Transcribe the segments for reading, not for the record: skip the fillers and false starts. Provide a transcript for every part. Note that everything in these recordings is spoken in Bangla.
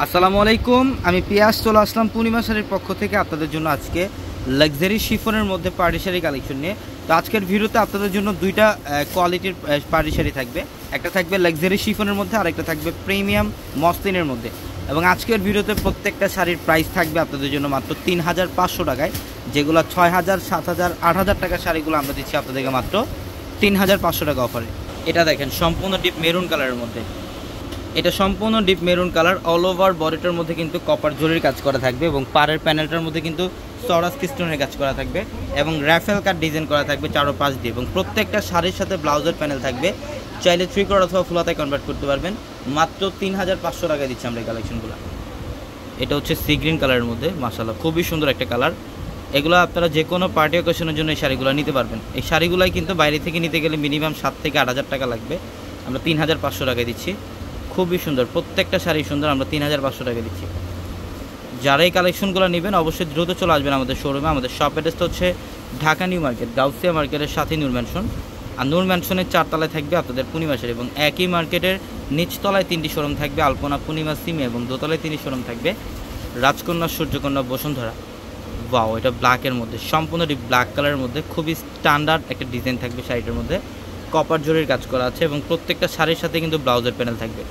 আসসালামু আলাইকুম, আমি পিয়াস চলে আসলাম পূর্ণিমা শাড়ির পক্ষ থেকে আপনাদের জন্য আজকে লাক্সারি শিফনের মধ্যে পার্টি শাড়ি কালেকশন নিয়ে। তো আজকের ভিডিওতে আপনাদের জন্য দুইটা কোয়ালিটির পার্টি শাড়ি থাকবে। একটা থাকবে লাক্সারি শিফনের মধ্যে আর একটা থাকবে প্রিমিয়াম মসলিনের মধ্যে। এবং আজকের ভিডিওতে প্রত্যেকটা শাড়ির প্রাইস থাকবে আপনাদের জন্য মাত্র ৩৫০০ টাকায়। যেগুলো ৬০০০, ৭০০০, ৮০০০ টাকার শাড়িগুলো আমরা দিচ্ছি আপনাদেরকে মাত্র ৩৫০০ টাকা অফারে। এটা দেখেন সম্পূর্ণ ডিপ মেরুন কালারের মধ্যে, এটা সম্পূর্ণ deep maroon colour. All over বডিটার মধ্যে কিন্তু কপার জরির কাজ করা থাকবে এবং পাড়ের প্যানেলটার মধ্যে কিন্তু সরাস স্টোনের কাজ করা থাকবে এবং রাফেল কাট ডিজাইন করা থাকবে চারো পাঁচ দিয়ে। এবং প্রত্যেকটা শাড়ির সাথে ব্লাউজের প্যানেল থাকবে, চাইলে 3/4 অথবা ফুলাতে কনভার্ট করতে পারবেন। মাত্র ৩৫০০ টাকায় দিচ্ছি আমরা এই কালেকশনগুলো। এটা হচ্ছে সি গ্রিন কালারের মধ্যে, মাশাআল্লাহ খুবই সুন্দর একটা কালার। এগুলো আপনারা যে কোনো পার্টি অকেশনের জন্য এই শাড়িগুলো নিতে পারবেন। এই শাড়িগুলাই কিন্তু বাইরে থেকে নিতে গেলে মিনিমাম ৭ থেকে ৮০০০ টাকা লাগবে, আমরা ৩৫০০ টাকায় দিচ্ছি। খুবই সুন্দর, প্রত্যেকটা শাড়ি সুন্দর, আমরা ৩৫০০ টাকা দিচ্ছি। যারা এই কালেকশনগুলো নেবেন অবশ্যই দ্রুত চলে আসবেন আমাদের শোরুমে। আমাদের শপ অ্যাড্রেসটা হচ্ছে ঢাকা নিউ মার্কেট, গাউসিয়া মার্কেটের সাথে নূর ম্যানশন। আর নূর ম্যানশনের 4 তলায় থাকবে আপনাদের পূর্ণিমা শাড়ি এবং একই মার্কেটের নিচতলায় 3টি শোরুম থাকবে, আলপনা, পূর্ণিমা, সিমে, এবং দোতলায় 3টি শোরুম থাকবে, রাজকন্যা, সূর্যকন্যা, বসুন্ধরা। ওয়াও, এটা ব্ল্যাকের মধ্যে, সম্পূর্ণ ব্ল্যাক কালারের মধ্যে খুবই স্ট্যান্ডার্ড একটা ডিজাইন থাকবে শাড়িটার মধ্যে। কপার জরির কাজ করা আছে এবং প্রত্যেকটা শাড়ির সাথে কিন্তু ব্লাউজের প্যানেল থাকবে।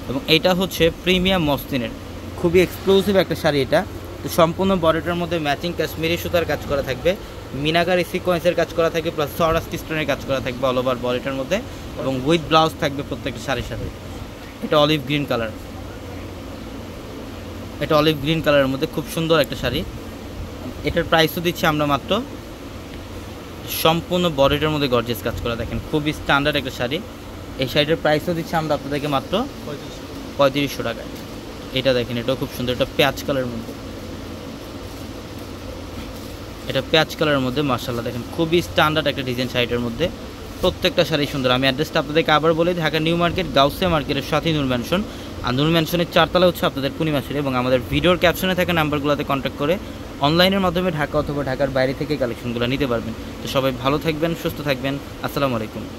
এবং এইটা হচ্ছে প্রিমিয়াম মসলিনের খুবই এক্সক্লুসিভ একটা শাড়ি এটা। তো সম্পূর্ণ বডিটার মধ্যে ম্যাচিং কাশ্মীরি সুতার কাজ করা থাকবে, মিনাকারি সিকোয়েন্সের কাজ করা থাকবে, প্লাস সরাস স্টোনের কাজ করা থাকবে অল ওভার বডিটার মধ্যে এবং উইথ ব্লাউজ থাকবে প্রত্যেকটা শাড়ির সাথে। এটা অলিভ গ্রিন কালার, এটা অলিভ গ্রিন কালারের মধ্যে খুব সুন্দর একটা শাড়ি। এটার প্রাইসও দিচ্ছি আমরা মাত্র, সম্পূর্ণ বডিটার মধ্যে গর্জিয়াস কাজ করা, দেখেন খুবই স্ট্যান্ডার্ড একটা শাড়ি। এই শাড়িটার প্রাইসও দিচ্ছি আমরা আপনাদেরকে মাত্র ৩৫০০ টাকায়। এটা দেখেন, এটাও খুব সুন্দর, এটা পেঁয়াজ কালারের মধ্যে, এটা পেঁয়াজ কালারের মধ্যে মাশাআল্লাহ দেখেন খুবই স্ট্যান্ডার্ড একটা ডিজাইন শাড়িটার মধ্যে। প্রত্যেকটা শাড়ি সুন্দর। আমি অ্যাড্রেসটা আপনাদেরকে আবার বলি, ঢাকা নিউ মার্কেট, গাউসিয়া মার্কেটের সাথে নূর ম্যানশন। আর নূর ম্যানশনের 4 তলা হচ্ছে আপনাদের পূর্ণিমা শাড়ি। এবং আমাদের ভিডিওর ক্যাপশনে থাকা নাম্বারগুলোতে কন্ট্যাক্ট করে অনলাইনের মাধ্যমে ঢাকা অথবা ঢাকার বাইরে থেকে কালেকশনগুলো নিতে পারবেন। তো সবাই ভালো থাকবেন, সুস্থ থাকবেন। আসসালামু আলাইকুম।